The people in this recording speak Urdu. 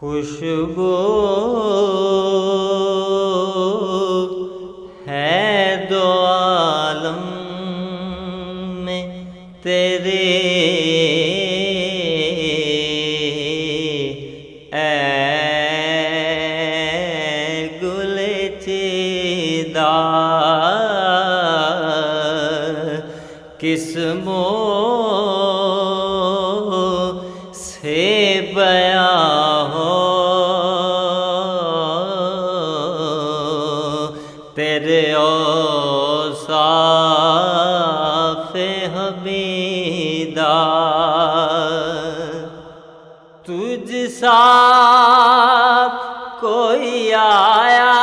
خوشبو ہے دو عالم میں تیرے، اے گل چیدہ قسموں سے بیاں ہو تیرے اوصاف حمیدہ، تجھ سا کوئی آیا